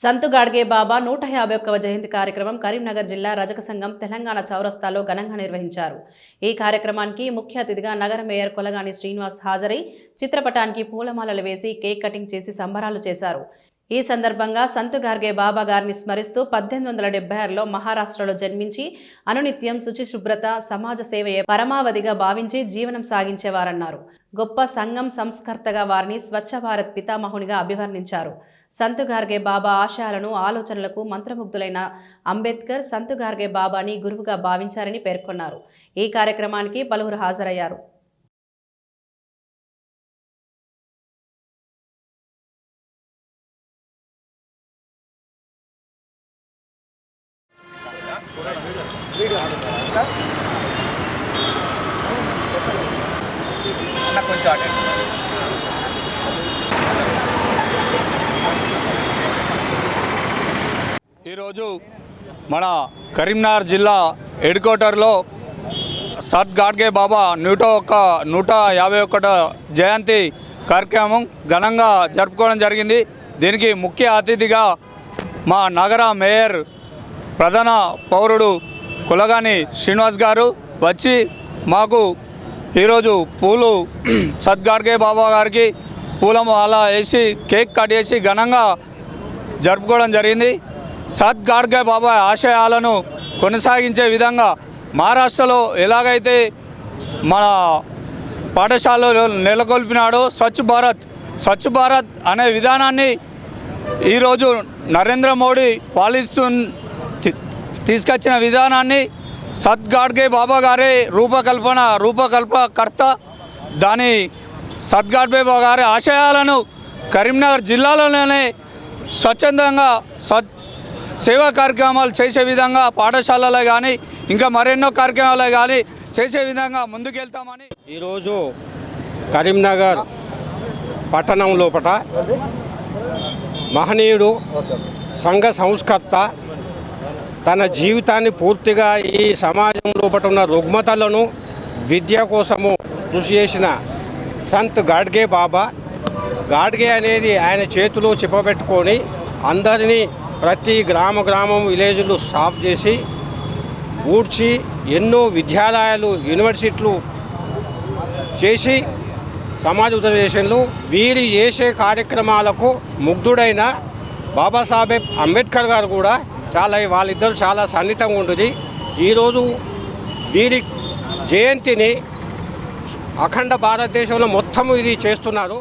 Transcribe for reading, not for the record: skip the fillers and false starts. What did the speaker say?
సంతు గాడ్గే బాబా 151వ జయంతి కార్యక్రమం కరీంనగర్ జిల్లా రజక సంఘం తెలంగాణ చౌరస్తాలో ఘనంగా నిర్వహించారు. ఈ కార్యక్రమానికి ముఖ్య అతిథిగా నగర మేయర్ కొలగాని శ్రీనివాస్ హాజరై చిత్రపటానికి పూలమాలలు వేసి కేక్ కటింగ్ చేసి సంబరాలు చేశారు. ఈ సందర్భంగా సంతు గాడ్గే బాబా గారిని స్మరిస్తూ 1876లో మహారాష్ట్రలో జన్మించి అనునిత్యం శుచిశుభ్రత సమాజ సేవయే పరమావధిగా భావించి జీవనం సాగించేవారన్నారు. గొప్ప సంఘం సంస్కర్తగా వారిని స్వచ్ఛ భారత్ పితామహునిగా అభివర్ణించారు. సంతు గాడ్గే బాబా ఆశయాలను ఆలోచనలకు మంత్రముగ్ధులైన అంబేద్కర్ సంతు గాడ్గే బాబాని గురువుగా భావించారని పేర్కొన్నారు. ఈ కార్యక్రమానికి పలువురు హాజరయ్యారు. ఈరోజు మన కరీంనగర్ జిల్లా హెడ్ క్వార్టర్లో సంత్ గాడ్గే బాబా 151 జయంతి కార్యక్రమం ఘనంగా జరుపుకోవడం జరిగింది. దీనికి ముఖ్య అతిథిగా మా నగర మేయర్ ప్రధాన పౌరుడు కొలగాని శ్రీనివాస్ గారు వచ్చి మాకు ఈరోజు పూలు సంత్ గాడ్గే బాబా గారికి పూలమాల వేసి కేక్ కట్ చేసి ఘనంగా జరుపుకోవడం జరిగింది. సంత్ గాడ్గే బాబా ఆశయాలను కొనసాగించే విధంగా మహారాష్ట్రలో ఎలాగైతే మన పాఠశాలలో నెలకొల్పినాడో స్వచ్ఛ భారత్ అనే విధానాన్ని ఈరోజు నరేంద్ర మోడీ తీసుకొచ్చిన విధానాన్ని సంత్ గాడ్గే బాబా గారే రూపకల్పకర్త. దాని సంత్ గాడ్గే బాబా గారి ఆశయాలను కరీంనగర్ జిల్లాలోనే స్వచ్ఛందంగా సేవా కార్యక్రమాలు చేసే విధంగా పాఠశాలలో కానీ ఇంకా మరెన్నో కార్యక్రమాలు కానీ చేసే విధంగా ముందుకెళ్తామని ఈరోజు కరీంనగర్ పట్టణం లోపల మహనీయుడు సంఘ సంస్కర్త తన జీవితాన్ని పూర్తిగా ఈ సమాజం లోపల ఉన్న రుగ్మతలను విద్య కోసము కృషి చేసిన సంత్ గాడ్గే బాబా. గాడ్గే అనేది ఆయన చేతిలో చెప్పబెట్టుకొని అందరినీ ప్రతి గ్రామం విలేజ్లు సాఫ్ చేసి ఊడ్చి ఎన్నో విద్యాలయాలు యూనివర్సిటీలు చేసి సమాజ ఉద్దేశంలో వీరి చేసే కార్యక్రమాలకు ముగ్ధుడైన బాబాసాహెబ్ అంబేద్కర్ గారు కూడా వాళ్ళిద్దరూ చాలా సన్నిహితంగా ఉంటుంది. ఈరోజు వీరి జయంతిని అఖండ భారతదేశంలో మొత్తం ఇది చేస్తున్నారు.